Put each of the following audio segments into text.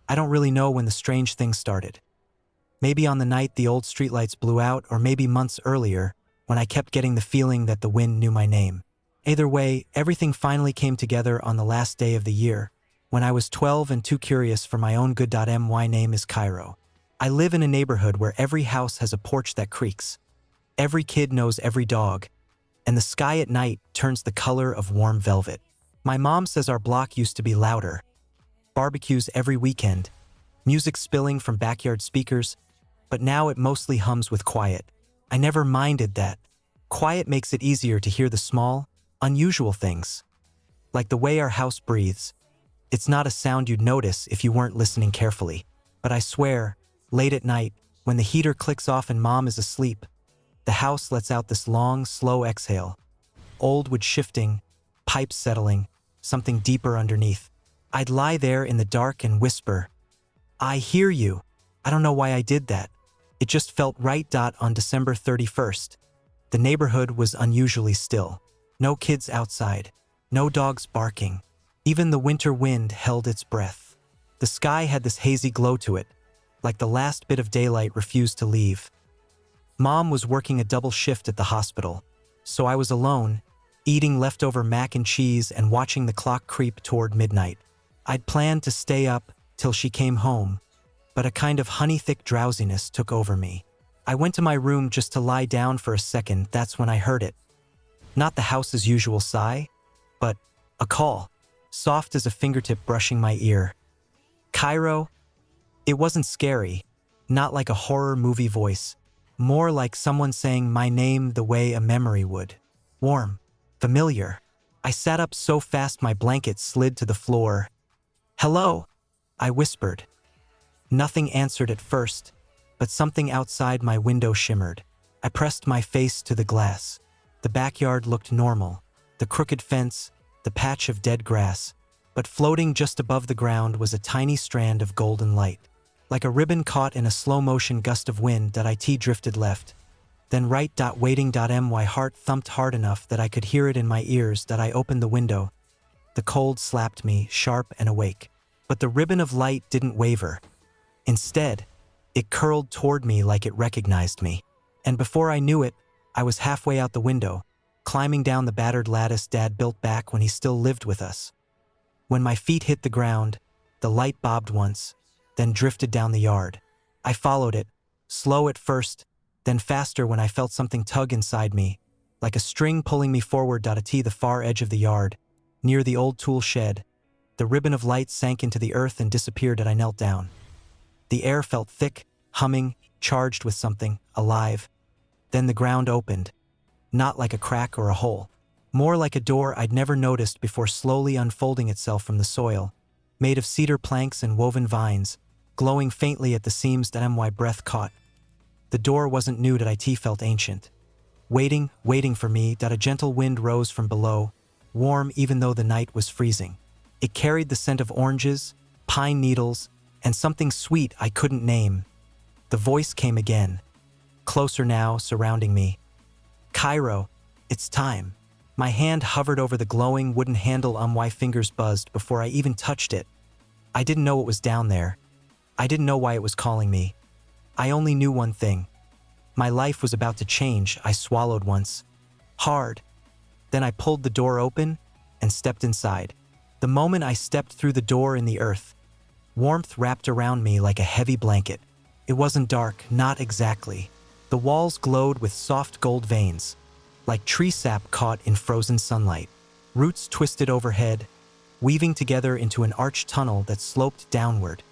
I don't really know when the strange thing started. Maybe on the night the old streetlights blew out, or maybe months earlier, when I kept getting the feeling that the wind knew my name. Either way, everything finally came together on the last day of the year, when I was 12 and too curious for my own good. My name is Cairo. I live in a neighborhood where every house has a porch that creaks. Every kid knows every dog, and the sky at night turns the color of warm velvet. My mom says our block used to be louder. Barbecues every weekend, music spilling from backyard speakers, but now it mostly hums with quiet. I never minded that. Quiet makes it easier to hear the small, unusual things. Like the way our house breathes. It's not a sound you'd notice if you weren't listening carefully. But I swear, late at night, when the heater clicks off and mom is asleep, the house lets out this long, slow exhale. Old wood shifting, pipes settling, something deeper underneath. I'd lie there in the dark and whisper, "I hear you." I don't know why I did that. It just felt right. On December 31st, the neighborhood was unusually still. No kids outside, no dogs barking. Even the winter wind held its breath. The sky had this hazy glow to it, like the last bit of daylight refused to leave. Mom was working a double shift at the hospital, so I was alone, eating leftover mac and cheese and watching the clock creep toward midnight. I'd planned to stay up till she came home, but a kind of honey-thick drowsiness took over me. I went to my room just to lie down for a second. That's when I heard it. Not the house's usual sigh, but a call, soft as a fingertip brushing my ear. Cairo? It wasn't scary, not like a horror movie voice, more like someone saying my name the way a memory would. Warm, familiar. I sat up so fast my blanket slid to the floor. "Hello," I whispered. Nothing answered at first, but something outside my window shimmered. I pressed my face to the glass. The backyard looked normal, the crooked fence, the patch of dead grass, but floating just above the ground was a tiny strand of golden light. Like a ribbon caught in a slow-motion gust of wind. It drifted left, then right. Waiting. My heart thumped hard enough that I could hear it in my ears. I opened the window. The cold slapped me, sharp and awake. But the ribbon of light didn't waver. Instead, it curled toward me like it recognized me. And before I knew it, I was halfway out the window, climbing down the battered lattice Dad built back when he still lived with us. When my feet hit the ground, the light bobbed once, then drifted down the yard. I followed it, slow at first, then faster when I felt something tug inside me, like a string pulling me forward. At the far edge of the yard, near the old tool shed, the ribbon of light sank into the earth and disappeared. I knelt down. The air felt thick, humming, charged with something, alive. Then the ground opened, not like a crack or a hole, more like a door I'd never noticed before, slowly unfolding itself from the soil, made of cedar planks and woven vines, glowing faintly at the seams. My breath caught. The door wasn't new. It felt ancient. Waiting for me. A gentle wind rose from below, warm even though the night was freezing. It carried the scent of oranges, pine needles, and something sweet I couldn't name. The voice came again, closer now, surrounding me. "Cairo, it's time." My hand hovered over the glowing wooden handle. My fingers buzzed before I even touched it. I didn't know it was down there. I didn't know why it was calling me. I only knew one thing. My life was about to change. I swallowed once. Hard. Then I pulled the door open and stepped inside. The moment I stepped through the door in the earth, warmth wrapped around me like a heavy blanket. It wasn't dark, not exactly. The walls glowed with soft gold veins, like tree sap caught in frozen sunlight. Roots twisted overhead, weaving together into an arched tunnel that sloped downward.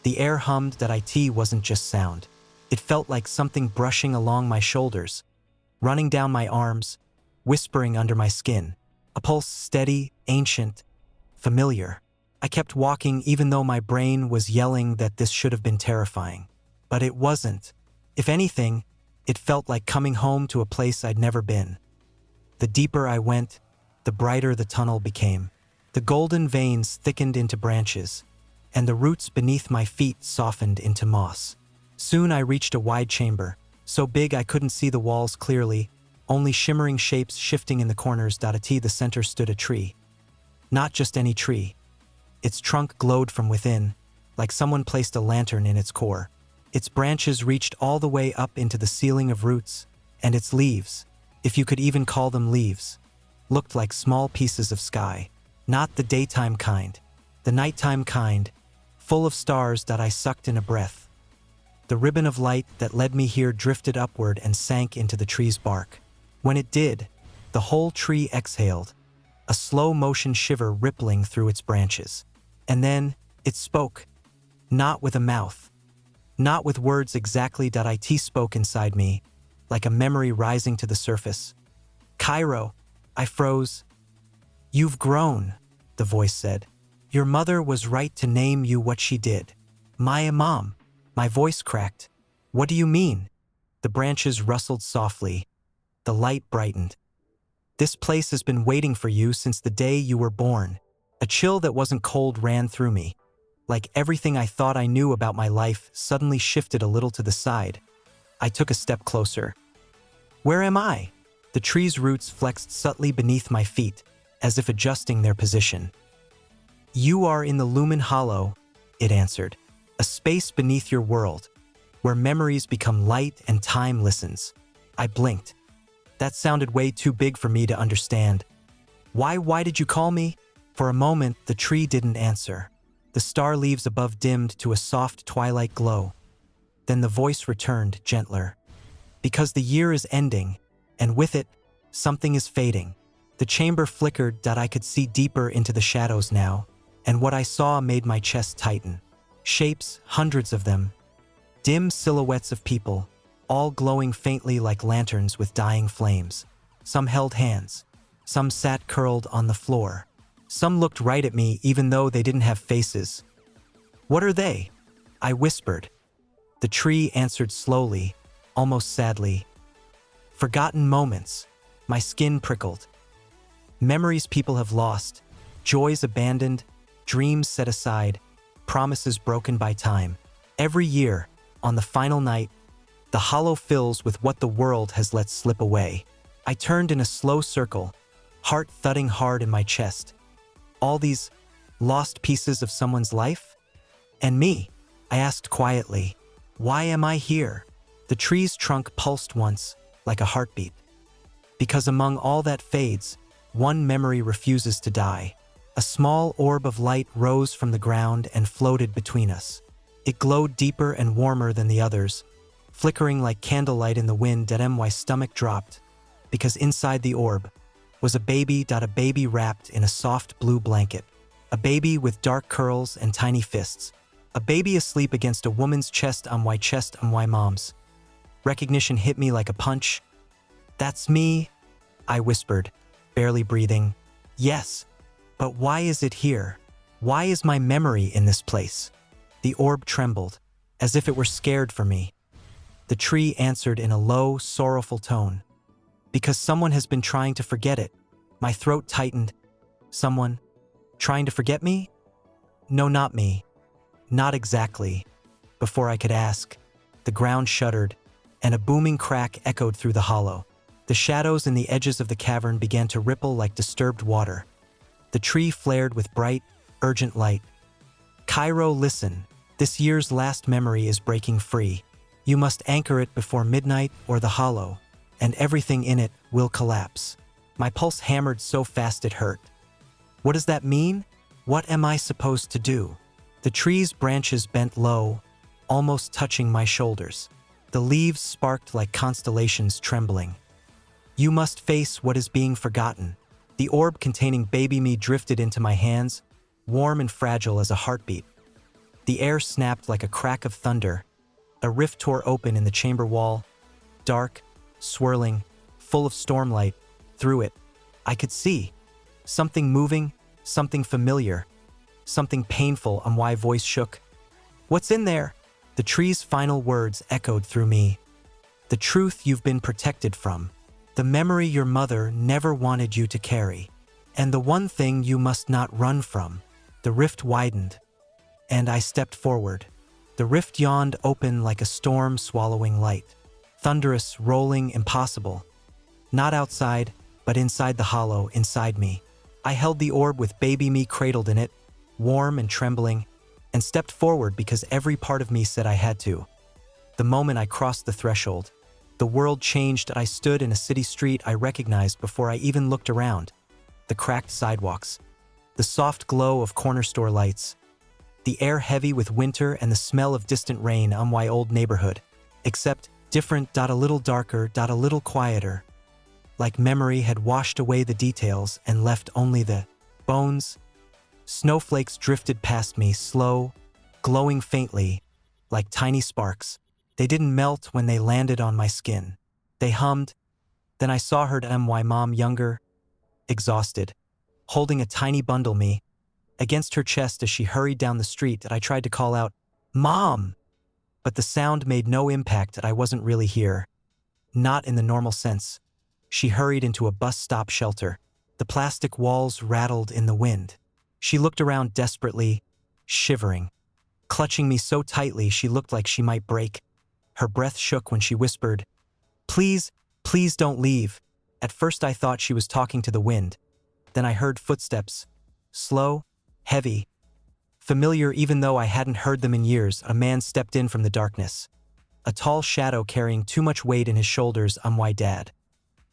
The air hummed. It wasn't just sound. It felt like something brushing along my shoulders, running down my arms, whispering under my skin. A pulse steady, ancient, familiar. I kept walking even though my brain was yelling that this should have been terrifying. But it wasn't. If anything, it felt like coming home to a place I'd never been. The deeper I went, the brighter the tunnel became. The golden veins thickened into branches, and the roots beneath my feet softened into moss. Soon I reached a wide chamber, so big I couldn't see the walls clearly, only shimmering shapes shifting in the corners. At the center stood a tree. Not just any tree. Its trunk glowed from within, like someone placed a lantern in its core. Its branches reached all the way up into the ceiling of roots, and its leaves, if you could even call them leaves, looked like small pieces of sky. Not the daytime kind, the nighttime kind, full of stars that I sucked in a breath. The ribbon of light that led me here drifted upward and sank into the tree's bark. When it did, the whole tree exhaled, a slow-motion shiver rippling through its branches. And then, it spoke, not with a mouth, not with words exactly that it spoke inside me, like a memory rising to the surface. "Cairo," I froze. "You've grown," the voice said. "Your mother was right to name you what she did." "My mom." My voice cracked. "What do you mean?" The branches rustled softly. The light brightened. "This place has been waiting for you since the day you were born." A chill that wasn't cold ran through me. Like everything I thought I knew about my life suddenly shifted a little to the side. I took a step closer. Where am I? The tree's roots flexed subtly beneath my feet, as if adjusting their position. "You are in the Lumen Hollow," it answered. "A space beneath your world, where memories become light and time listens." I blinked. That sounded way too big for me to understand. Why did you call me?" For a moment, the tree didn't answer. The star leaves above dimmed to a soft twilight glow. Then the voice returned, gentler. "Because the year is ending, and with it, something is fading." The chamber flickered that I could see deeper into the shadows now, and what I saw made my chest tighten. Shapes, hundreds of them. Dim silhouettes of people, all glowing faintly like lanterns with dying flames. Some held hands. Some sat curled on the floor. Some looked right at me even though they didn't have faces. "What are they?" I whispered. The tree answered slowly, almost sadly. "Forgotten moments." My skin prickled. "Memories people have lost, joys abandoned, dreams set aside, promises broken by time. Every year, on the final night, the hollow fills with what the world has let slip away." I turned in a slow circle, heart thudding hard in my chest. All these lost pieces of someone's life? And me? I asked quietly. "Why am I here?" The tree's trunk pulsed once, like a heartbeat. "Because among all that fades, one memory refuses to die." A small orb of light rose from the ground and floated between us. It glowed deeper and warmer than the others, flickering like candlelight in the wind that my stomach dropped, because inside the orb was a baby wrapped in a soft blue blanket. A baby with dark curls and tiny fists. A baby asleep against a woman's chest on my mom's. Recognition hit me like a punch. "That's me," I whispered, barely breathing. "Yes, but why is it here? Why is my memory in this place?" The orb trembled, as if it were scared for me. The tree answered in a low, sorrowful tone. "Because someone has been trying to forget it." My throat tightened. "Someone? Trying to forget me?" "No, not me. Not exactly." Before I could ask, the ground shuddered, and a booming crack echoed through the hollow. The shadows in the edges of the cavern began to ripple like disturbed water. The tree flared with bright, urgent light. "Cairo, listen. This year's last memory is breaking free. You must anchor it before midnight or the hollow, and everything in it will collapse." My pulse hammered so fast it hurt. "What does that mean? What am I supposed to do?" The tree's branches bent low, almost touching my shoulders. The leaves sparked like constellations trembling. "You must face what is being forgotten." The orb containing baby me drifted into my hands, warm and fragile as a heartbeat. The air snapped like a crack of thunder. A rift tore open in the chamber wall, dark, swirling, full of stormlight. Through it, I could see something moving, something familiar, something painful. My voice shook. "What's in there?" The tree's final words echoed through me. "The truth you've been protected from. The memory your mother never wanted you to carry. And the one thing you must not run from." The rift widened, and I stepped forward. The rift yawned open like a storm swallowing light. Thunderous, rolling, impossible. Not outside, but inside the hollow, inside me. I held the orb with baby me cradled in it, warm and trembling. and stepped forward because every part of me said I had to. The moment I crossed the threshold, the world changed. I stood in a city street I recognized before I even looked around. The cracked sidewalks, the soft glow of corner store lights, the air heavy with winter and the smell of distant rain on my old neighborhood. Except different, a little darker, a little quieter. Like memory had washed away the details and left only the bones. Snowflakes drifted past me, slow, glowing faintly, like tiny sparks. They didn't melt when they landed on my skin. They hummed. Then I saw her my mom, younger, exhausted, holding a tiny bundle me against her chest as she hurried down the street. I tried to call out, "Mom!" But the sound made no impact. I wasn't really here. Not in the normal sense. She hurried into a bus stop shelter. The plastic walls rattled in the wind. She looked around desperately, shivering, clutching me so tightly she looked like she might break. Her breath shook when she whispered, "Please, please don't leave." At first I thought she was talking to the wind. Then I heard footsteps. Slow, heavy, familiar even though I hadn't heard them in years. A man stepped in from the darkness. A tall shadow carrying too much weight in his shoulders. My dad.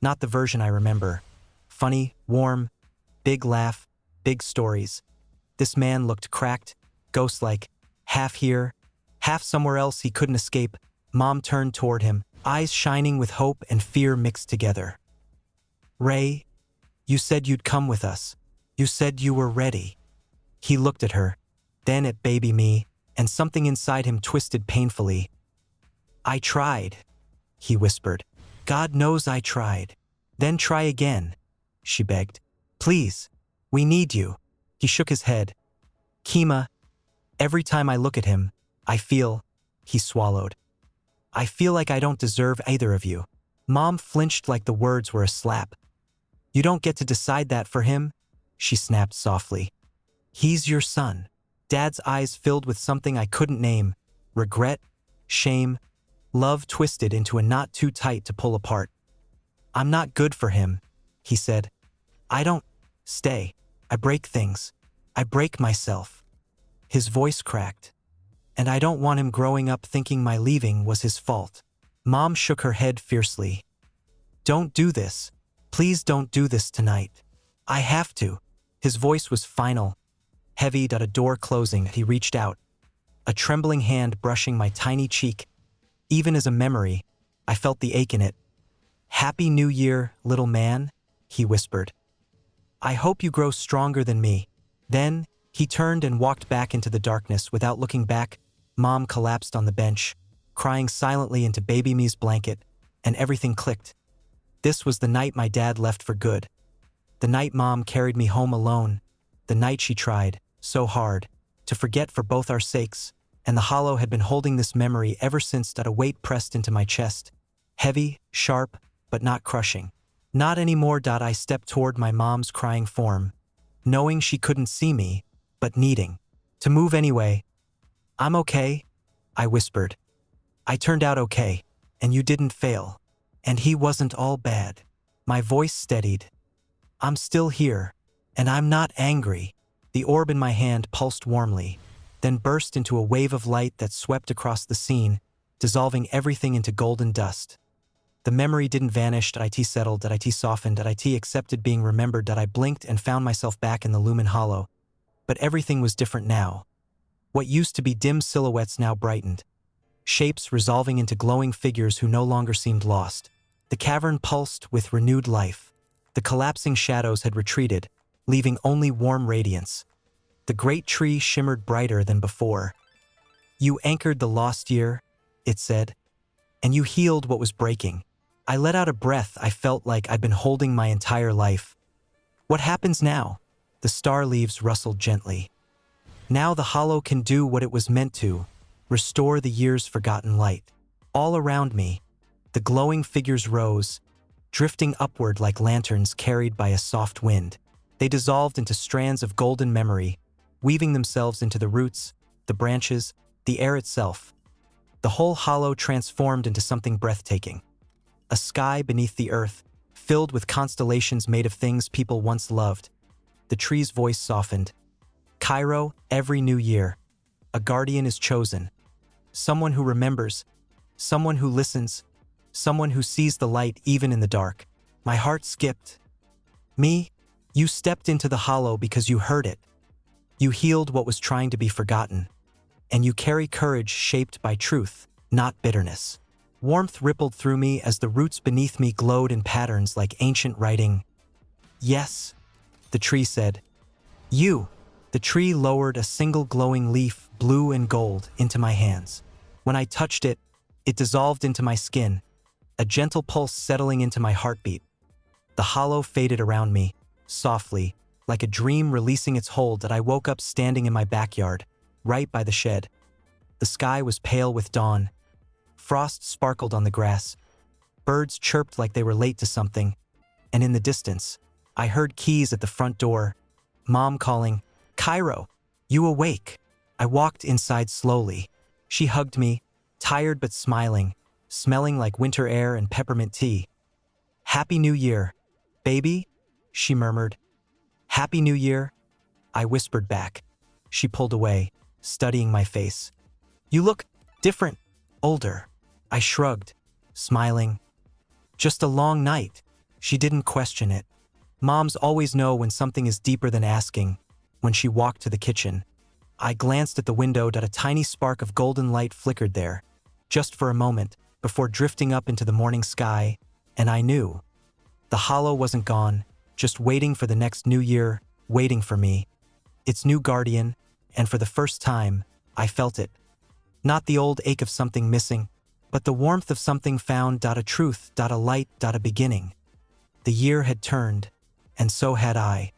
Not the version I remember. Funny, warm, big laugh, big stories. This man looked cracked, ghost-like, half here, half somewhere else he couldn't escape. Mom turned toward him, eyes shining with hope and fear mixed together. "Ray, you said you'd come with us. You said you were ready." He looked at her, then at baby me, and something inside him twisted painfully. "I tried," he whispered. "God knows I tried." "Then try again," she begged. "Please, we need you." He shook his head. "Kima, every time I look at him, I feel," he swallowed. "I feel like I don't deserve either of you." Mom flinched like the words were a slap. "You don't get to decide that for him," she snapped softly. "He's your son." Dad's eyes filled with something I couldn't name. Regret, shame, love twisted into a knot too tight to pull apart. "I'm not good for him," he said. "I don't stay. I break things. I break myself." His voice cracked. "And I don't want him growing up thinking my leaving was his fault." Mom shook her head fiercely. "Don't do this. Please don't do this tonight. I have to." His voice was final, heavy. A door closing. He reached out, a trembling hand brushing my tiny cheek. Even as a memory, I felt the ache in it. "Happy New Year, little man," he whispered. "I hope you grow stronger than me." Then, he turned and walked back into the darkness without looking back. Mom collapsed on the bench, crying silently into baby me's blanket, and everything clicked. This was the night my dad left for good. The night Mom carried me home alone. The night she tried, so hard, to forget for both our sakes, and the hollow had been holding this memory ever since. A weight pressed into my chest. Heavy, sharp, but not crushing. Not anymore. I stepped toward my mom's crying form, knowing she couldn't see me, but needing to move anyway. "I'm okay," I whispered. "I turned out okay, and you didn't fail. And he wasn't all bad." My voice steadied. "I'm still here, and I'm not angry." The orb in my hand pulsed warmly, then burst into a wave of light that swept across the scene, dissolving everything into golden dust. The memory didn't vanish. It settled. It softened. It accepted being remembered. I blinked and found myself back in the Lumen Hollow. But everything was different now. What used to be dim silhouettes now brightened, shapes resolving into glowing figures who no longer seemed lost. The cavern pulsed with renewed life. The collapsing shadows had retreated, leaving only warm radiance. The great tree shimmered brighter than before. "You anchored the lost year," it said, "and you healed what was breaking." I let out a breath I felt like I'd been holding my entire life. "What happens now?" The star leaves rustled gently. "Now the hollow can do what it was meant to, restore the year's forgotten light." All around me, the glowing figures rose, drifting upward like lanterns carried by a soft wind. They dissolved into strands of golden memory, weaving themselves into the roots, the branches, the air itself. The whole hollow transformed into something breathtaking. A sky beneath the earth, filled with constellations made of things people once loved. The tree's voice softened. "Cairo, every new year. A guardian is chosen. Someone who remembers, someone who listens, someone who sees the light even in the dark. My heart skipped. Me? You stepped into the hollow because you heard it. You healed what was trying to be forgotten. And you carry courage shaped by truth, not bitterness. Warmth rippled through me as the roots beneath me glowed in patterns like ancient writing. Yes, the tree said. You. The tree lowered a single glowing leaf, blue and gold, into my hands. When I touched it, it dissolved into my skin, a gentle pulse settling into my heartbeat. The hollow faded around me, softly, like a dream releasing its hold that I woke up standing in my backyard, right by the shed. The sky was pale with dawn. Frost sparkled on the grass. Birds chirped like they were late to something. And in the distance, I heard keys at the front door. Mom calling, "Cairo, you awake?" I walked inside slowly. She hugged me, tired but smiling, smelling like winter air and peppermint tea. "Happy New Year, baby," she murmured. "Happy New Year," I whispered back. She pulled away, studying my face. "You look different, older." I shrugged, smiling. "Just a long night." She didn't question it. Moms always know when something is deeper than asking. When she walked to the kitchen, I glanced at the window. A tiny spark of golden light flickered there, just for a moment, before drifting up into the morning sky, and I knew. The hollow wasn't gone, just waiting for the next new year, waiting for me. Its new guardian, and for the first time, I felt it. Not the old ache of something missing, but the warmth of something found. A truth, a light, a beginning. The year had turned, and so had I.